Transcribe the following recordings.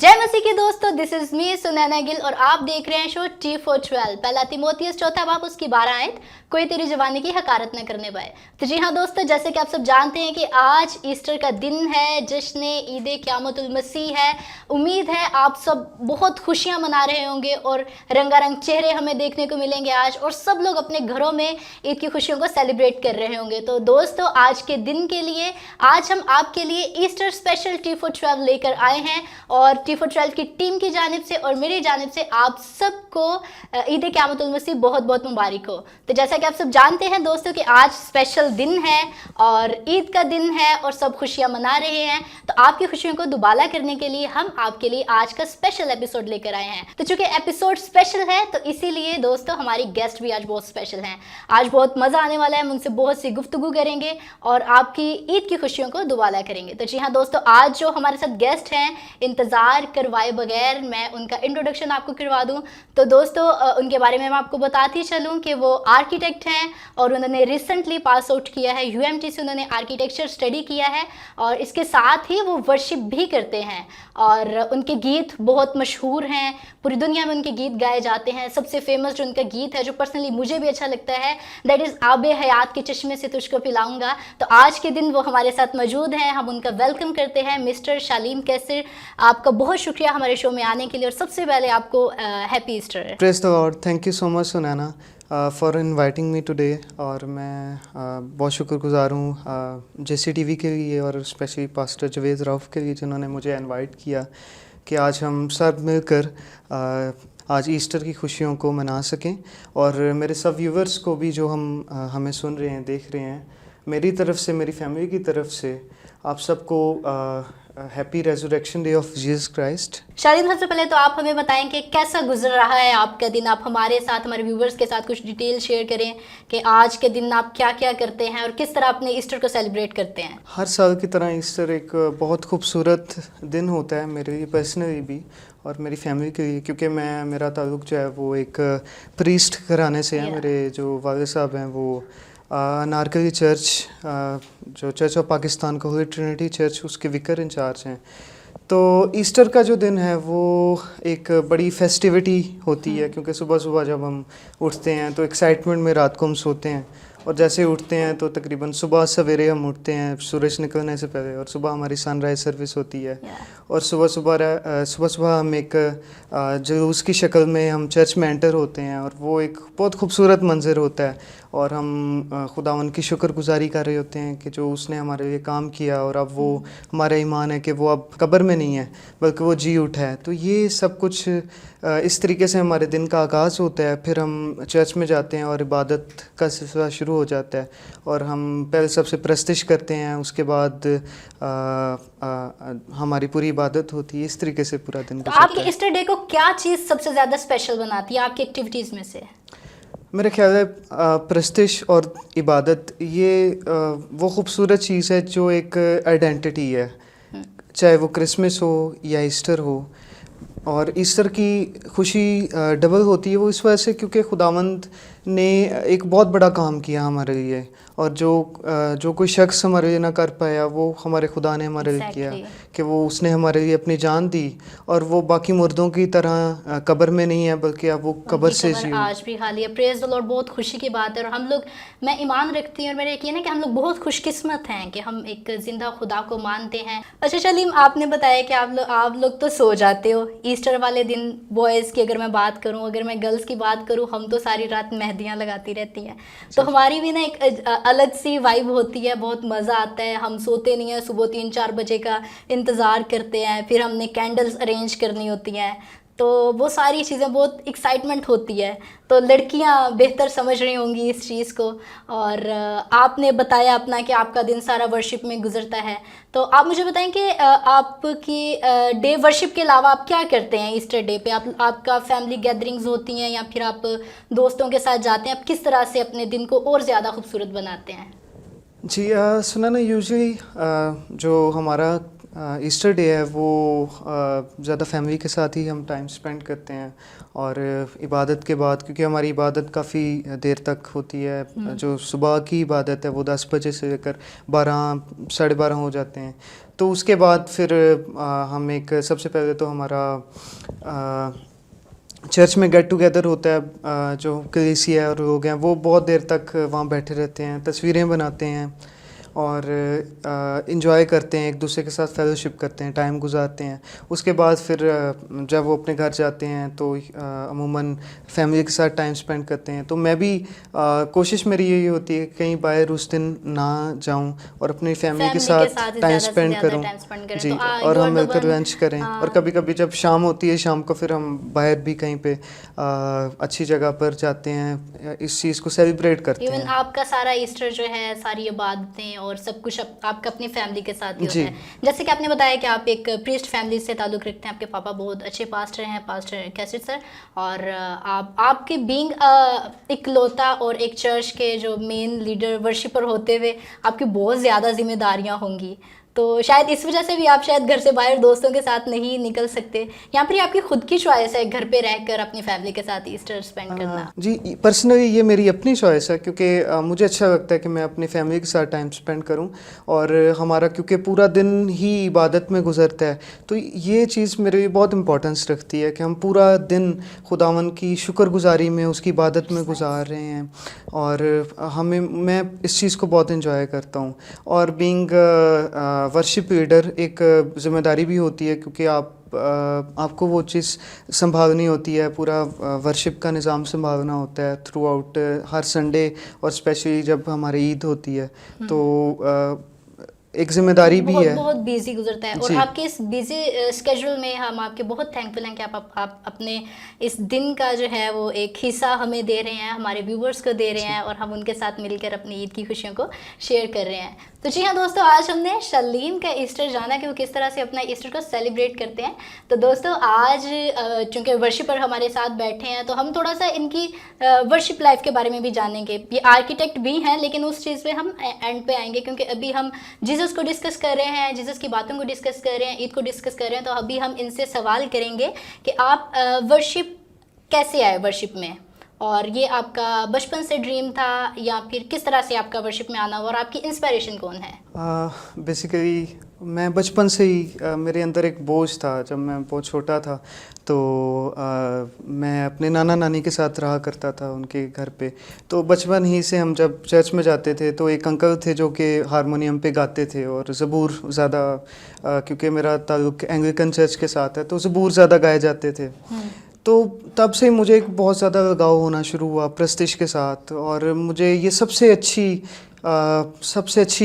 जय मसीह के दोस्तों, this is me Sunaina Gill और आप देख रहे हैं शो T412। पहला तिमोथियस चौथा बाब उसकी 12 आयत, कोई तेरी जवानी की हकारत न करने पाए। तो जी हाँ दोस्तों, जैसे कि आप सब जानते हैं कि आज ईस्टर का दिन है, जश्न ईद क़यामतुल मसीह है। उम्मीद है आप सब बहुत खुशियाँ मना रहे होंगे और रंगारंग चेहरे हमें देखने को मिलेंगे आज, और सब लोग अपने घरों में ईद की खुशियों को सेलिब्रेट कर रहे होंगे। तो दोस्तों, आज के दिन के लिए आज हम आपके लिए ईस्टर स्पेशल T412 लेकर आए हैं, और T412 की टीम की जानिब से और मेरी जानिब से आप सबको ईद क़यामतुल मसीह बहुत बहुत मुबारक हो। तो जैसा कि आप सब जानते हैं दोस्तों कि आज स्पेशल दिन है और ईद का दिन है और सब खुशियां मना रहे हैं। तो आपकी खुशियों को दुबाला करने के लिए हम आपके लिए आज का स्पेशल एपिसोड लेकर आए हैं। तो चूंकि एपिसोड स्पेशल है तो इसीलिए दोस्तों हमारी गेस्ट भी आज बहुत स्पेशल हैं। आज बहुत मज़ा आने वाला है, हम उनसे बहुत सी गुफ्तगू करेंगे और आपकी ईद की खुशियों को दुबाला करेंगे। तो जी हाँ दोस्तों, आज जो हमारे साथ गेस्ट हैं, इंतज़ार करवाए बगैर मैं उनका इंट्रोडक्शन आपको करवा दूं तो दोस्तों उनके बारे में मैं आपको बताती चलूं कि वो आर्किटेक्ट हैं और उन्होंने रिसेंटली पास आउट किया है UMT से। उन्होंने आर्किटेक्चर स्टडी किया है और इसके साथ ही वो वर्शिप भी करते हैं और उनके गीत बहुत मशहूर हैं, पूरी दुनिया में उनके गीत गाए जाते हैं। सबसे फेमस जो उनका गीत है, जो पर्सनली मुझे भी अच्छा लगता है, दैट इज़ आबे हयात के चश्मे से तुझको पिलाऊंगा। तो आज के दिन वो हमारे साथ मौजूद हैं, हम उनका वेलकम करते हैं। मिस्टर शालीम कैसर, आपका बहुत शुक्रिया हमारे शो में आने के लिए, और सबसे पहले आपको happy Easter. Praise the Lord, thank you so much Sunaina for inviting me today. और मैं बहुत शुक्रगुजार हूँ JCTV के लिए और स्पेशली पास्टर जवेद रऊफ़ के लिए, जिन्होंने मुझे इनवाइट किया कि आज हम सब मिलकर आज ईस्टर की खुशियों को मना सकें। और मेरे सब व्यूवर्स को भी जो हमें सुन रहे हैं, देख रहे हैं, मेरी तरफ से, मेरी फैमिली की तरफ से आप सबको happy resurrection day of Jesus Christ. शालीम, सबसे पहले तो आप हमें बताएं कि कैसा गुजर रहा है आपका दिन। आप हमारे साथ, हमारे व्यूवर्स के साथ कुछ डिटेल शेयर करें कि आज के दिन आप क्या क्या करते हैं और किस तरह अपने ईस्टर को सेलिब्रेट करते हैं। हर साल की तरह ईस्टर एक बहुत खूबसूरत दिन होता है मेरे लिए पर्सनली भी और मेरी फैमिली के लिए, क्योंकि मेरा ताल्लुक़ जो है वो एक प्रीस्ट घराने से है। मेरे जो वालिद साहब हैं वो अनारकली चर्च, जो चर्च ऑफ पाकिस्तान का होली ट्रिनिटी चर्च, उसके विकर इंचार्ज हैं। तो ईस्टर का जो दिन है वो एक बड़ी फेस्टिविटी होती है, क्योंकि सुबह सुबह जब हम उठते हैं तो एक्साइटमेंट में रात को हम सोते हैं, और जैसे उठते हैं तो तकरीबन सुबह सवेरे हम उठते हैं सूरज निकलने से पहले, और सुबह हमारी सनराइज सर्विस होती है। और सुबह सुबह हम एक जुलूस की शक्ल में हम चर्च में एंटर होते हैं, और वो एक बहुत खूबसूरत मंजर होता है। और हम खुदावन की शुक्रगुजारी कर रहे होते हैं कि जो उसने हमारे लिए काम किया, और अब वो हमारा ईमान है कि वो अब कब्र में नहीं है बल्कि वो जी उठा है। तो ये सब कुछ इस तरीके से हमारे दिन का आगाज़ होता है। फिर हम चर्च में जाते हैं और इबादत का सिलसिला शुरू हो जाता है, और हम पहले सबसे प्रस्तिश करते हैं, उसके बाद हमारी पूरी इबादत होती है। इस तरीके से पूरा दिन। तो आपके ईस्टर डे को क्या चीज़ सबसे ज़्यादा स्पेशल बनाती है आपकी एक्टिविटीज़ में से? मेरे ख्याल है प्रस्तिश और इबादत ये वो खूबसूरत चीज़ है जो एक आइडेंटिटी है, चाहे वो क्रिसमस हो या ईस्टर हो। और ईस्टर की खुशी डबल होती है वो इस वजह से क्योंकि खुदावंद ने एक बहुत बड़ा काम किया हमारे लिए, और जो कोई शख्स हमारे लिए ना कर पाया वो हमारे खुदा ने हमारे लिए किया, कि वो उसने हमारे लिए अपनी जान दी, और वो बाकी मुर्दों की तरह कब्र में नहीं है बल्कि अब वो कब्र से जी आज भी खाली है। प्रेज द लॉर्ड, बहुत खुशी की बात है। और हम लोग, मैं ईमान रखती हूँ और मेरा यकीन है कि हम लोग बहुत खुशकिस्मत हैं कि हम एक ज़िंदा खुदा को मानते हैं। अच्छा शालीम, आपने बताया कि आप लोग तो सो जाते हो ईस्टर वाले दिन। बॉयज़ की अगर मैं बात करूँ, अगर मैं गर्ल्स की बात करूँ, हम तो सारी रात मेहंदियाँ लगाती रहती हैं। तो हमारी भी ना एक अलग सी वाइब होती है, बहुत मज़ा आता है। हम सोते नहीं हैं, सुबह 3-4 बजे का इंतज़ार करते हैं, फिर हमने कैंडल्स अरेंज करनी होती हैं, तो वो सारी चीज़ें बहुत एक्साइटमेंट होती है। तो लड़कियां बेहतर समझ रही होंगी इस चीज़ को। और आपने बताया अपना कि आपका दिन सारा वर्शिप में गुजरता है, तो आप मुझे बताएं कि आपकी डे वर्शिप के अलावा आप क्या करते हैं ईस्टर डे पे? आपका फैमिली गैदरिंग्स होती हैं या फिर आप दोस्तों के साथ जाते हैं? आप किस तरह से अपने दिन को और ज़्यादा खूबसूरत बनाते हैं? जी सुना ना, यूजुअली जो हमारा ईस्टर डे है वो ज़्यादा फैमिली के साथ ही हम टाइम स्पेंड करते हैं और इबादत के बाद, क्योंकि हमारी इबादत काफ़ी देर तक होती है, जो सुबह की इबादत है वो 10 बजे से लेकर 12 साढ़े 12 हो जाते हैं। तो उसके बाद फिर हम एक सबसे पहले तो हमारा चर्च में गेट टुगेदर होता है, जो कलीसिया और लोग हैं वो बहुत देर तक वहाँ बैठे रहते हैं, तस्वीरें बनाते हैं और इन्जॉय करते हैं, एक दूसरे के साथ फेलोशिप करते हैं, टाइम गुजारते हैं। उसके बाद फिर जब वो अपने घर जाते हैं तो अमूमन फैमिली के साथ टाइम स्पेंड करते हैं। तो मैं भी कोशिश मेरी यही होती है कि कहीं बाहर उस दिन ना जाऊं और अपनी फैमिली के साथ टाइम स्पेंड करूं जी, तो और हम मिलकर लंच करें। और कभी कभी जब शाम होती है, शाम को फिर हम बाहर भी कहीं पे अच्छी जगह पर जाते हैं, इस चीज़ को सेलिब्रेट करते इवन हैं। आपका सारा ईस्टर जो है, सारी इबादतें और सब कुछ आपका अपनी फैमिली के साथ ही होता जी। है। जैसे कि आपने बताया कि आप एक प्रीस्ट फैमिली से ताल्लुक़ रखते हैं, आपके पापा बहुत अच्छे पास्टर हैं, पास्टर कैसेट सर, और आपके बीइंग इकलौता और एक चर्च के जो मेन लीडर वर्शिपर होते हुए आपकी बहुत ज़्यादा जिम्मेदारियां होंगी, तो शायद इस वजह से भी आप शायद घर से बाहर दोस्तों के साथ नहीं निकल सकते, या फिर आपकी खुद की चॉइस है घर पे रहकर अपनी फैमिली के साथ ईस्टर स्पेंड करना? जी, पर्सनली ये मेरी अपनी चॉइस है, क्योंकि मुझे अच्छा लगता है कि मैं अपनी फैमिली के साथ टाइम स्पेंड करूं और हमारा क्योंकि पूरा दिन ही इबादत में गुजरता है, तो ये चीज़ मेरे लिए बहुत इंपॉर्टेंस रखती है कि हम पूरा दिन खुदावन की शुक्रगुजारी में, उसकी इबादत में गुजार रहे हैं और मैं इस चीज़ को बहुत इंजॉय करता हूँ। और बीइंग वर्शिप लीडर एक ज़िम्मेदारी भी होती है, क्योंकि आपको वो चीज़ संभालनी होती है, पूरा वर्शिप का निज़ाम संभालना होता है थ्रू आउट हर संडे, और स्पेशली जब हमारी ईद होती है तो एक जिम्मेदारी भी है। बहुत बिजी गुजरता है, और जी। आपके इस बिजी स्केड्यूल में हम आपके बहुत थैंकफुल हैं कि आप अपने इस दिन का जो है वो एक हिस्सा हमें दे रहे हैं, हमारे व्यूवर्स को दे रहे हैं, और हम उनके साथ मिलकर अपनी ईद की खुशियों को शेयर कर रहे हैं। तो जी हाँ दोस्तों, आज हमने शर्लीन का ईस्टर जाना कि वो किस तरह से अपना ईस्टर को सेलिब्रेट करते हैं। तो दोस्तों आज चूँकि वर्शिपर हमारे साथ बैठे हैं, तो हम थोड़ा सा इनकी वर्शिप लाइफ के बारे में भी जानेंगे। ये आर्किटेक्ट भी हैं, लेकिन उस चीज़ पे हम एंड पे आएंगे, क्योंकि अभी हम जीसस को डिस्कस कर रहे हैं, जीसस की बातों को डिस्कस कर रहे हैं, ईद को डिस्कस कर रहे हैं। तो अभी हम इनसे सवाल करेंगे कि आप वर्शिप कैसे आए वर्शिप में, और ये आपका बचपन से ड्रीम था या फिर किस तरह से आपका वर्शिप में आना हुआ, और आपकी इंस्पिरेशन कौन है? बेसिकली मैं बचपन से ही मेरे अंदर एक बोझ था। जब मैं बहुत छोटा था तो मैं अपने नाना नानी के साथ रहा करता था उनके घर पे। तो बचपन ही से हम जब चर्च में जाते थे तो एक अंकल थे जो कि हारमोनियम पे गाते थे, और ज़बूर ज़्यादा क्योंकि मेरा ताल्लुक़ एंग्लिकन चर्च के साथ है तो ज़बूर ज़्यादा गाए जाते थे। तो तब से मुझे एक बहुत ज़्यादा लगाव होना शुरू हुआ प्रस्तिश के साथ, और मुझे ये सबसे अच्छी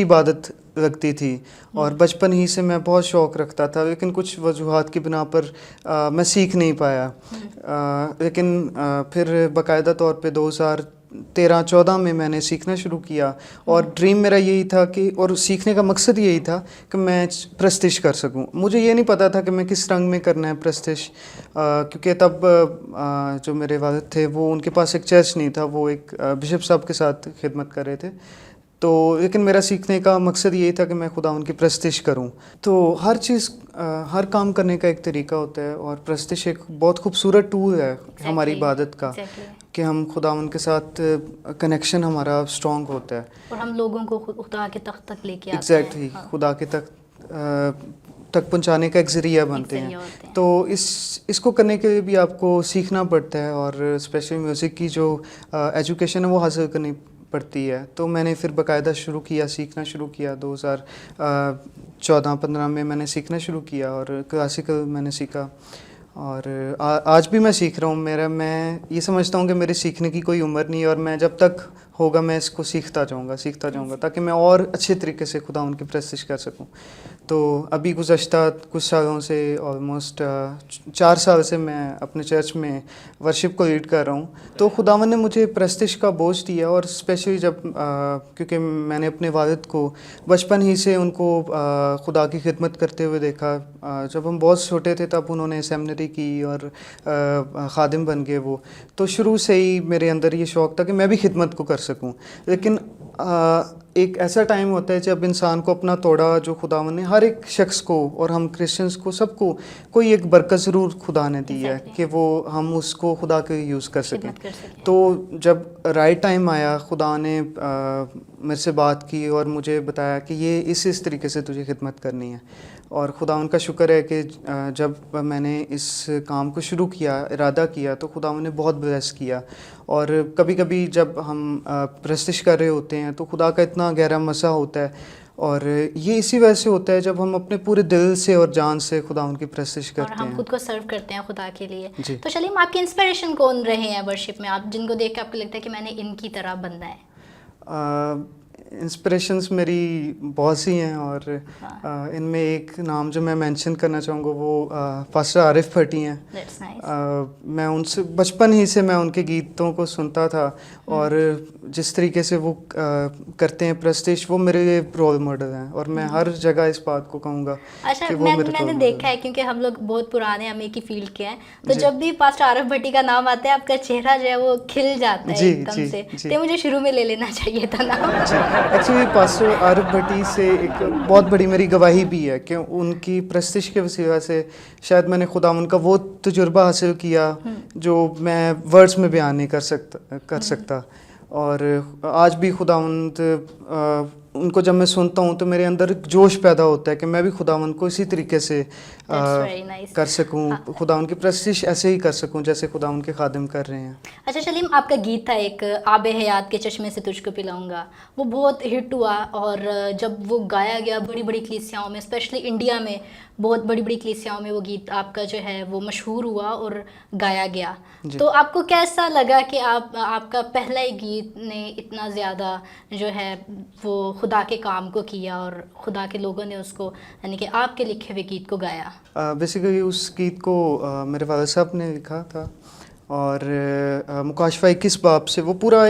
इबादत लगती थी। और बचपन ही से मैं बहुत शौक़ रखता था, लेकिन कुछ वजूहात की बिना पर मैं सीख नहीं पाया। लेकिन फिर बाकायदा तौर पे 2013-14 में मैंने सीखना शुरू किया, और ड्रीम मेरा यही था कि, और सीखने का मकसद यही था कि मैं प्रस्तिश कर सकूं। मुझे ये नहीं पता था कि मैं किस रंग में करना है प्रस्तिश, क्योंकि तब जो मेरे वालिद थे वो, उनके पास एक चर्च नहीं था, वो एक बिशप साहब के साथ खिदमत कर रहे थे। तो लेकिन मेरा सीखने का मकसद यही था कि मैं खुदा उनकी प्रस्तिश करूं। तो हर चीज़, हर काम करने का एक तरीका होता है, और प्रस्तिश एक बहुत खूबसूरत टूल है हमारी इबादत का, कि हम खुदा उनके साथ कनेक्शन हमारा स्ट्रॉन्ग होता है, और हम लोगों को खुदा के तख्त तक लेके आते हैं। एग्जैक्टली, खुदा के तक पहुंचाने का एक ज़रिया बनते हैं। तो इसको करने के लिए भी आपको सीखना पड़ता है, और स्पेशली म्यूज़िक की जो एजुकेशन है वो हासिल करनी पड़ती है। तो मैंने फिर बाकायदा सीखना शुरू किया 2014-15 में मैंने सीखना शुरू किया, और क्लासिकल मैंने सीखा, और आज भी मैं सीख रहा हूँ। मैं ये समझता हूँ कि मेरे सीखने की कोई उम्र नहीं है, और मैं जब तक होगा मैं इसको सीखता जाऊँगा ताकि मैं और अच्छे तरीके से खुदा उनकी प्रस्तिश कर सकूँ। तो अभी गुज़श्ता कुछ सालों से, ऑलमोस्ट 4 साल से मैं अपने चर्च में वर्शिप को लीड कर रहा हूँ। तो खुदावन ने मुझे प्रस्तिश का बोझ दिया, और स्पेशली जब क्योंकि मैंने अपने वालिद को बचपन ही से उनको खुदा की खिदमत करते हुए देखा। जब हम बहुत छोटे थे तब उन्होंने सेमिनरी की और खादिम बन गए वो। तो शुरू से ही मेरे अंदर ये शौक़ था कि मैं भी खिदमत को कर सकूं। लेकिन एक ऐसा टाइम होता है जब इंसान को अपना तोड़ा जो खुदावन ने हर एक शख्स को, और हम क्रिश्चियंस को सबको कोई एक बरकत ज़रूर खुदा ने दी है Exactly. कि वो हम उसको खुदा के यूज़ कर सकें। खिदमत कर सकें। तो जब राइट टाइम आया, खुदा ने मेरे से बात की और मुझे बताया कि ये इस तरीके से तुझे खिदमत करनी है। और खुदा उनका शुक्र है कि जब मैंने इस काम को शुरू किया, इरादा किया, तो खुदा ने बहुत ब्लेस किया। और कभी कभी जब हम प्रस्तिश कर रहे होते हैं तो खुदा का इतना गहरा मसा होता है, और ये इसी वजह से होता है जब हम अपने पूरे दिल से और जान से खुदा उनकी प्रस्तिश और करते हम हैं। खुद को सर्व करते हैं खुदा के लिए। जी। तो सलीम, आपके इंस्पिरेशन कौन रहे हैं वर्शिप में, आप जिनको देख के आपको लगता है कि मैंने इनकी तरह बनना है? इंस्पिरेशंस मेरी बहुत सी हैं, और हाँ। इनमें एक नाम जो मैं मेंशन करना चाहूँगा वो पास्टर आरिफ भट्टी हैं। That's nice. मैं उनसे बचपन ही से मैं उनके गीतों को सुनता था, और जिस तरीके से वो करते हैं प्रस्तिश, वो मेरे लिए रोल मॉडल हैं, और मैं हर जगह इस बात को कहूँगा अच्छा, कि वो मेरे मैंने रोल देखा मॉडल है, क्योंकि हम लोग बहुत पुराने हम एक ही फील्ड के हैं, तो जी। जब भी पास्टर आरिफ भट्टी का नाम आता है आपका चेहरा जो है वो खिल जाता है जी, एकदम जी, से। जी। तो मुझे शुरू में ले लेना चाहिए था नाम। जी, एक्चुअली पास्टर आरिफ भट्टी से एक बहुत बड़ी मेरी गवाही भी है कि उनकी प्रस्तिश के वसीला से शायद मैंने खुदा उनका वो तजुर्बा हासिल किया जो मैं वर्ड्स में बयान नहीं कर सकता। और आज भी उनको जब मैं सुनता हूँ तो मेरे अंदर एक जोश पैदा होता है कि मैं भी खुदावंद को इसी तरीके से That's very nice. कर सकूँ, खुदावंद की प्रस्तिश ऐसे ही कर सकूँ जैसे खुदावंद के खादिम कर रहे हैं। अच्छा सलीम, आपका गीत था एक, आबे हयात के चश्मे से तुझको पिलाऊंगा, वो बहुत हिट हुआ, और जब वो गाया गया बड़ी बड़ी कलीसियाओं में, स्पेशली इंडिया में बहुत बड़ी बड़ी कलीसियाओं में वो गीत आपका जो है वो मशहूर हुआ और गाया गया। तो आपको कैसा लगा कि आपका पहला ही गीत ने इतना ज़्यादा जो है वो खुदा के काम को किया, और खुदा के लोगों ने उसको, यानी कि आपके लिखे हुए गीत को गाया? बेसिकली उस गीत को मेरे वाले साहब ने लिखा था, और मुकाशफा 21 बाब से वो पूरा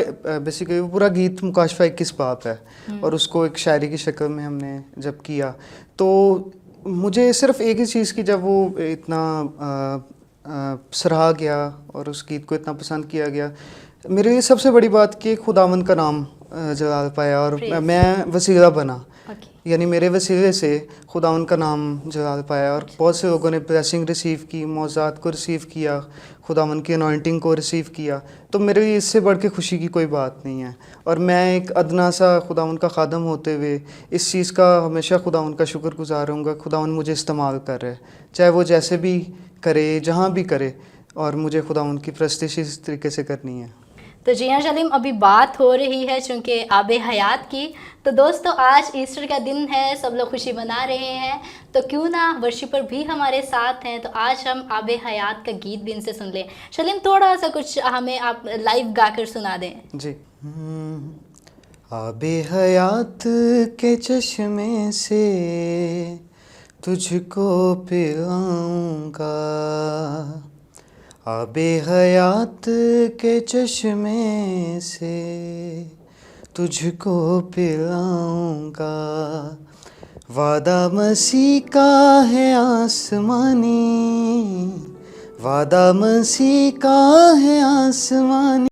बेसिकली वो पूरा गीत मुकाशफा 21 बाब है, और उसको एक शायरी की शक्ल में हमने जब किया तो मुझे सिर्फ एक ही चीज़ की, जब वो इतना सराहा गया और उस गीत को इतना पसंद किया गया, मेरे लिए सबसे बड़ी बात कि खुदावंद का नाम जलाल पाया और मैं वसीला बना। यानी मेरे वसीले से खुदावंद का नाम जलाल पाया, और बहुत से लोगों ने ब्लेसिंग रिसीव की, मौज़ात को रिसीव किया, खुदावंद की अनॉइंटिंग को रिसीव किया। तो मेरे लिए इससे बढ़ के खुशी की कोई बात नहीं है, और मैं एक अदना सा खुदावंद का खादम होते हुए इस चीज़ का हमेशा खुदावंद का शुक्रगुजार रहूँगा। खुदावंद मुझे इस्तेमाल कर रहे, चाहे वो जैसे भी करे, जहाँ भी करे, और मुझे खुदावंद की प्रस्तिश इस तरीके से करनी है। तो जी हाँ सलीम, अभी बात हो रही है चूँकि आबे हयात की, तो दोस्तों आज ईस्टर का दिन है, सब लोग खुशी मना रहे हैं, तो क्यों ना वर्शिपर भी हमारे साथ हैं, तो आज हम आबे हयात का गीत भी इनसे सुन लें। सलीम, थोड़ा सा कुछ हमें आप लाइव गाकर सुना दें। जी। आबे हयात के चश्मे से तुझको पिलाऊंगा, आबे हयात के चश्मे से तुझको पिलाऊंगा, वादा मसीह का है आसमानी, वादा मसीह का है आसमानी।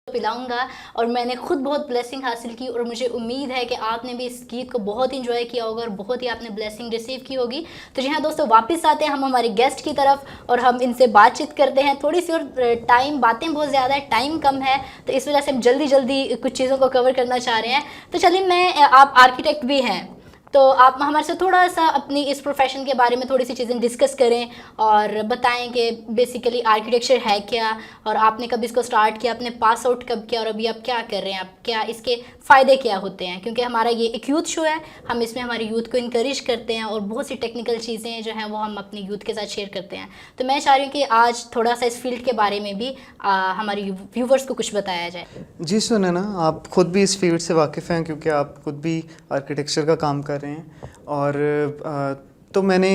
पिलाऊंगा। और मैंने खुद बहुत ब्लेसिंग हासिल की और मुझे उम्मीद है कि आपने भी इस गीत को बहुत इंजॉय किया होगा और बहुत ही आपने ब्लेसिंग रिसीव की होगी। तो जी हाँ दोस्तों, वापस आते हैं हम हमारे गेस्ट की तरफ और हम इनसे बातचीत करते हैं थोड़ी सी। और टाइम, बातें बहुत ज़्यादा है, टाइम कम है, तो इस वजह से हम जल्दी जल्दी कुछ चीज़ों को कवर करना चाह रहे हैं। तो चलिए, आप आर्किटेक्ट भी हैं, तो आप हमारे से थोड़ा सा अपनी इस प्रोफेशन के बारे में थोड़ी सी चीज़ें डिस्कस करें और बताएं कि बेसिकली आर्किटेक्चर है क्या और आपने कब इसको स्टार्ट किया, आपने पास आउट कब किया और अभी आप क्या कर रहे हैं, आप क्या इसके फ़ायदे क्या होते हैं। क्योंकि हमारा ये एक यूथ शो है, हम इसमें हमारे यूथ को इनकरेज करते हैं और बहुत सी टेक्निकल चीज़ें जो हैं वो हम अपने यूथ के साथ शेयर करते हैं। तो मैं चाह रही हूँ कि आज थोड़ा सा इस फील्ड के बारे में भी हमारे व्यूवर्स को कुछ बताया जाए। जी सुने ना, आप खुद भी इस फील्ड से वाकिफ़ हैं क्योंकि आप खुद भी आर्किटेक्चर का काम कर रहे हैं। और तो मैंने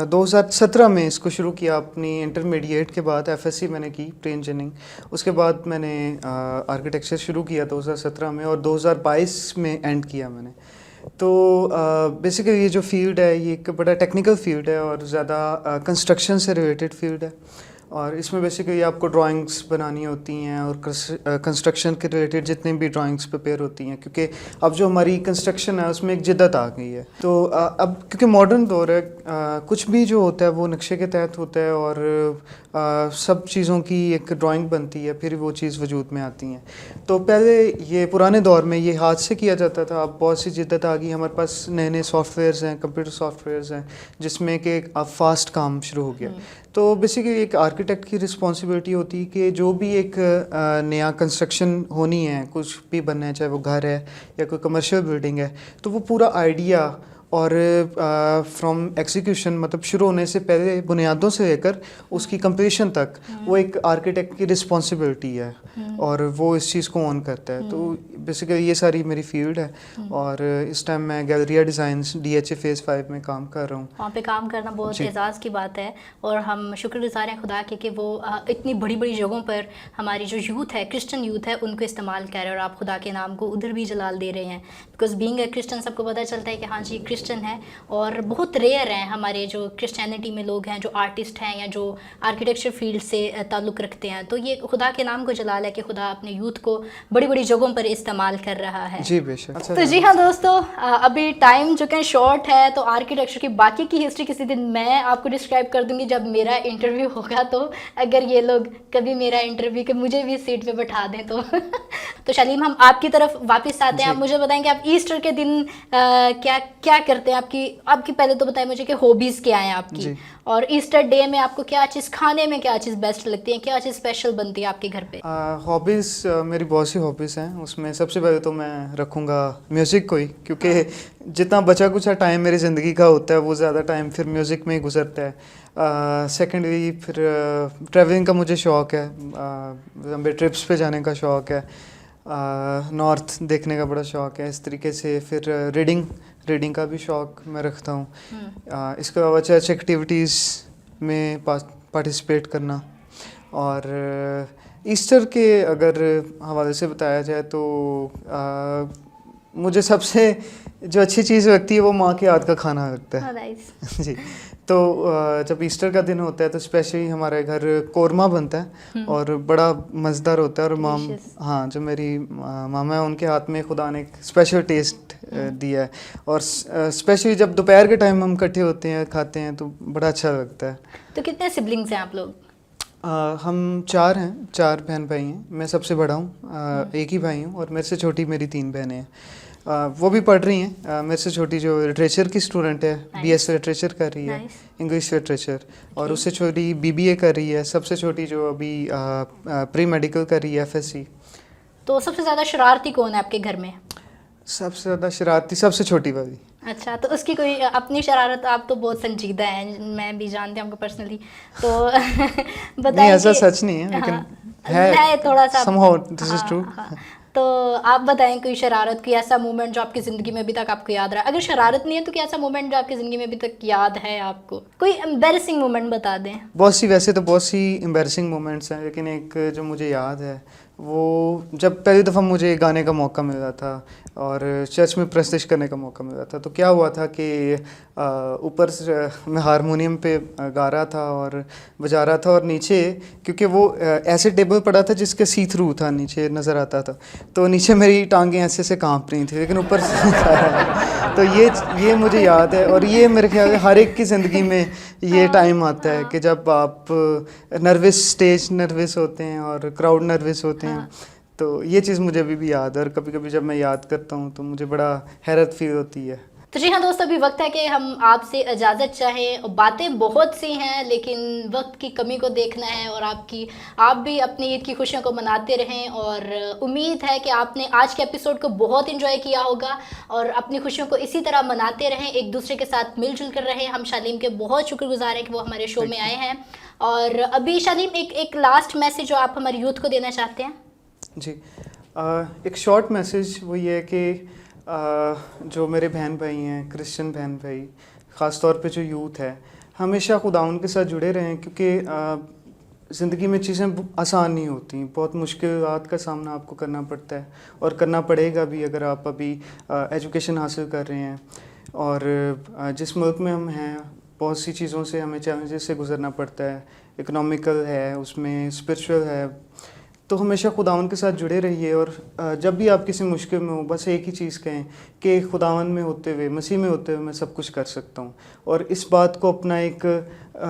2017 में इसको शुरू किया, अपनी इंटरमीडिएट के बाद एफएससी मैंने की, प्री इंजीनियरिंग। उसके बाद मैंने आर्किटेक्चर शुरू किया 2017 में और 2022 में एंड किया मैंने। तो बेसिकली ये जो फील्ड है ये एक बड़ा टेक्निकल फील्ड है और ज़्यादा कंस्ट्रक्शन से रिलेटेड फील्ड है। और इसमें बेसिकली आपको ड्राइंग्स बनानी होती हैं और कंस्ट्रक्शन के रिलेटेड जितने भी ड्राइंग्स प्रिपेयर होती हैं, क्योंकि अब जो हमारी कंस्ट्रक्शन है उसमें एक जिद्दत आ गई है। तो अब क्योंकि मॉडर्न दौर है, कुछ भी जो होता है वो नक्शे के तहत होता है और सब चीज़ों की एक ड्राइंग बनती है, फिर वो चीज़ वजूद में आती हैं। तो पहले ये पुराने दौर में ये हाथ से किया जाता था, अब बहुत सी जिद्दत आ गई, हमारे पास नए नए सॉफ्टवेयर्स हैं, कंप्यूटर सॉफ्टवेयर्स हैं जिसमें कि अब फास्ट काम शुरू हो गया। तो बेसिकली एक आर्किटेक्ट की रिस्पॉन्सिबिलिटी होती है कि जो भी एक नया कंस्ट्रक्शन होनी है, कुछ भी बनना है, चाहे वो घर है या कोई कमर्शियल बिल्डिंग है, तो वो पूरा आइडिया और फ्रॉम एग्जीक्यूशन, मतलब शुरू होने से पहले बुनियादों से लेकर उसकी कंप्लीशन तक वो एक आर्किटेक्ट की रिस्पॉन्सिबिलिटी है और वो इस चीज़ को ऑन करता है। तो बेसिकली ये सारी मेरी फील्ड है और इस टाइम मैं गैलरिया डिज़ाइंस DHA फेज़ 5 में काम कर रहा हूँ। वहाँ पे काम करना बहुत एजाज़ की बात है और हम शुक्रगुजार हैं खुदा के कि वो इतनी बड़ी बड़ी जगहों पर हमारी जो यूथ है, क्रिश्चियन यूथ है, उनको इस्तेमाल कर रहे हैं और आप खुदा के नाम को उधर भी जलाल दे रहे हैं। बिकॉज बीइंग ए क्रिश्चियन सबको पता चलता है कि हाँ जी क्रिश्चियन है, और बहुत रेयर हैं हमारे जो क्रिश्चियनिटी में लोग हैं जो आर्टिस्ट हैं या जो आर्किटेक्चर फील्ड से ताल्लुक़ रखते हैं। तो ये खुदा के नाम को जलाल है कि खुदा अपने यूथ को बड़ी बड़ी जगहों पर इस्तेमाल कर रहा है। जी बेशक। तो जी हाँ दोस्तों, अभी टाइम जो कि शॉर्ट है, तो आर्किटेक्चर की बाकी की हिस्ट्री किसी दिन मैं आपको डिस्क्राइब कर दूंगी जब मेरा इंटरव्यू होगा। तो अगर ये लोग कभी मेरा इंटरव्यू के मुझे भी सीट पे बैठा दें तो तो शलीम, हम आपकी तरफ वापस आते हैं। आप मुझे बताएं कि आप ईस्टर के दिन क्या क्या करते हैं, आपकी पहले तो बताएं मुझे कि हॉबीज़ क्या हैं आपकी, और ईस्टर डे में आपको क्या चीज़ खाने में, क्या चीज़ बेस्ट लगती है, क्या चीज़ स्पेशल बनती है आपके घर पे। हॉबीज़ मेरी बहुत सी हॉबीज़ हैं, उसमें सबसे पहले तो मैं रखूँगा म्यूज़िक को ही, क्योंकि जितना बचा कुछ टाइम मेरी ज़िंदगी का होता है वो ज़्यादा टाइम फिर म्यूज़िक में ही गुजरता है। सेकेंडली फिर ट्रैवलिंग का मुझे शौक़ है, लंबे ट्रिप्स पे जाने का शौक़ है, नॉर्थ देखने का बड़ा शौक़ है। इस तरीके से फिर रीडिंग का भी शौक़ मैं रखता हूँ। इसके अलावा चर्च एक्टिविटीज़ में पार्टिसिपेट करना। और ईस्टर के अगर हवाले से बताया जाए तो मुझे सबसे जो अच्छी चीज़ लगती है वो माँ के हाथ का खाना लगता है। जी, तो जब ईस्टर का दिन होता है तो स्पेशली हमारे घर कोरमा बनता है और बड़ा मज़ेदार होता है। और हाँ, जो मेरी मामा है उनके हाथ में खुदा ने एक स्पेशल टेस्ट दिया है, और स्पेशली जब दोपहर के टाइम हम इकट्ठे होते हैं खाते हैं तो बड़ा अच्छा लगता है। तो कितने सिबलिंग्स हैं आप लोग? हम 4 हैं, 4 बहन भाई हैं। मैं सबसे बड़ा हूँ, एक ही भाई हूँ, और मेरे से छोटी मेरी 3 बहनें हैं। वो भी पढ़ रही हैं। मेरे से छोटी जो लिटरेचर की स्टूडेंट है, BS लिटरेचर कर रही है, इंग्लिश लिटरेचर, और उससे छोटी BBA कर रही है। सबसे छोटी जो अभी प्री मेडिकल कर रही है, FSC। तो सबसे ज़्यादा शरारती कौन है आपके घर में? सबसे ज़्यादा शरारती सबसे छोटी वाली। अच्छा, तो उसकी कोई अपनी शरारत? आप तो बहुत संजीदा हैं, मैं भी जानती हूँ आपको पर्सनली, तो बताइए। ऐसा सच नहीं है, लेकिन है थोड़ा सा। somehow this is true। तो आप बताएं कोई शरारत, कोई ऐसा मोमेंट जो आपकी ज़िंदगी में अभी तक आपको याद रहा। अगर शरारत नहीं है तो कोई ऐसा मोमेंट जो आपकी ज़िंदगी में अभी तक याद है आपको, कोई एम्बैरेसिंग मोमेंट बता दें। बहुत सी, वैसे तो बहुत सी एम्बैरेसिंग मोमेंट्स हैं, लेकिन एक जो मुझे याद है वो जब पहली दफ़ा मुझे गाने का मौका मिला था और चर्च में प्रस्तुत करने का मौका मिला था, तो क्या हुआ था कि ऊपर से मैं हारमोनियम पे गा रहा था और बजा रहा था, और नीचे क्योंकि वो ऐसे टेबल पड़ा था जिसके सी थ्रू था, नीचे नज़र आता था, तो नीचे मेरी टांगें ऐसे से कांप रही थी, लेकिन ऊपर से तो ये मुझे याद है। और ये मेरे ख्याल हर एक की ज़िंदगी में ये टाइम आता है कि जब आप स्टेज नर्वस होते हैं और क्राउड नर्वस होते हैं, तो ये चीज़ मुझे अभी भी याद है, और कभी कभी जब मैं याद करता हूँ तो मुझे बड़ा हैरत फील होती है। तो जी हाँ दोस्तों, अभी वक्त है कि हम आपसे इजाज़त चाहें। बातें बहुत सी हैं लेकिन वक्त की कमी को देखना है, और आप भी अपनी ईद की खुशियों को मनाते रहें, और उम्मीद है कि आपने आज के एपिसोड को बहुत एंजॉय किया होगा और अपनी खुशियों को इसी तरह मनाते रहें, एक दूसरे के साथ मिलजुल कर रहें। हम शालीम के बहुत शुक्रगुजार हैं कि वो हमारे शो में आए हैं। और अभी शालीम, एक लास्ट मैसेज जो आप हमारे यूथ को देना चाहते हैं। जी, एक शॉर्ट मैसेज वो ये है कि जो मेरे बहन भाई हैं, क्रिश्चियन बहन भाई, ख़ास तौर पे जो यूथ है, हमेशा खुदावन के साथ जुड़े रहें, क्योंकि ज़िंदगी में चीज़ें आसान नहीं होती, बहुत मुश्किलात का सामना आपको करना पड़ता है और करना पड़ेगा भी अगर आप अभी एजुकेशन हासिल कर रहे हैं। और जिस मुल्क में हम हैं, बहुत सी चीज़ों से हमें चैलेंजेस से गुजरना पड़ता है, इकोनॉमिकल है, उसमें स्पिरिचुअल है, तो हमेशा खुदावन के साथ जुड़े रहिए। और जब भी आप किसी मुश्किल में हो, बस एक ही चीज़ कहें कि खुदावन में होते हुए, मसीह में होते हुए मैं सब कुछ कर सकता हूँ। और इस बात को अपना एक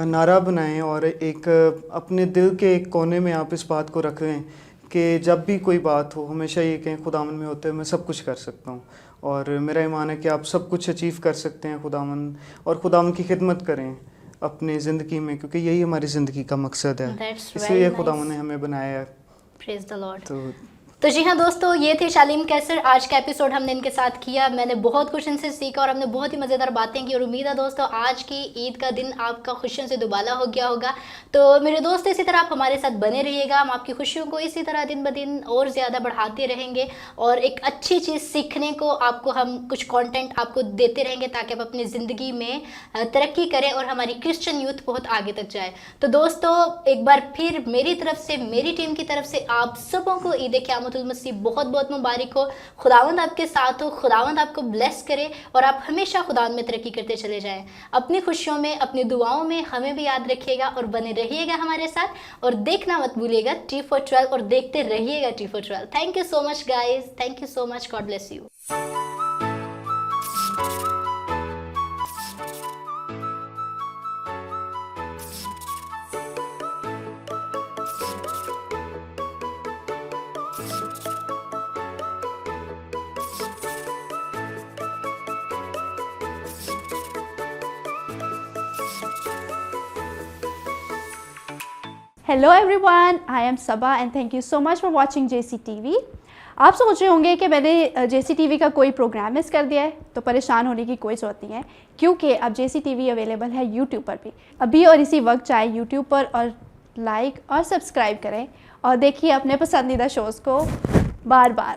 नारा बनाएं और एक अपने दिल के एक कोने में आप इस बात को रख लें कि जब भी कोई बात हो, हमेशा ये कहें खुदावन में होते हुए मैं सब कुछ कर सकता हूँ। और मेरा ईमान है कि आप सब कुछ अचीव कर सकते हैं खुदावन, और खुदावन की खिदमत करें अपनी ज़िंदगी में, क्योंकि यही हमारी ज़िंदगी का मकसद है, इसलिए खुदावन ने हमें बनाया है। Praise the Lord. तो जी हाँ दोस्तों, ये थे शालीम कैसर। आज का एपिसोड हमने इनके साथ किया, मैंने बहुत कुछ इनसे सीखा और हमने बहुत ही मज़ेदार बातें की, और उम्मीद है दोस्तों आज की ईद का दिन आपका खुशियों से दुबाला हो गया होगा। तो मेरे दोस्त, इसी तरह आप हमारे साथ बने रहिएगा, हम आपकी खुशियों को इसी तरह दिन ब दिन और ज़्यादा बढ़ाते रहेंगे, और एक अच्छी चीज़ सीखने को आपको हम कुछ कॉन्टेंट आपको देते रहेंगे ताकि आप अपनी ज़िंदगी में तरक्की करें और हमारी क्रिश्चियन यूथ बहुत आगे तक जाए। तो दोस्तों, एक बार फिर मेरी तरफ से, मेरी टीम की तरफ से आप सबों को ईद क़यामतुल मसीह बहुत बहुत मुबारक हो। खुदावंद आपके साथ हो, खुदावंद आपको ब्लेस करे और आप हमेशा खुदावंद में तरक्की करते चले जाएं। अपनी खुशियों में, अपनी दुआओं में हमें भी याद रखिएगा और बने रहिएगा हमारे साथ, और देखना मत भूलिएगा T412, और देखते रहिएगा T412। Thank you so much guys, thank you so much, God bless you. Hello everyone, I am Sabah and thank you so much for watching JCTV। आप सोच रहे होंगे कि मैंने JCTV का कोई प्रोग्राम मिस कर दिया है, तो परेशान होने की कोई ज़रूरत नहीं है, क्योंकि अब JCTV अवेलेबल है YouTube पर भी। अभी और इसी वक्त चाहे YouTube पर और लाइक और सब्सक्राइब करें और देखिए अपने पसंदीदा शोज़ को बार बार।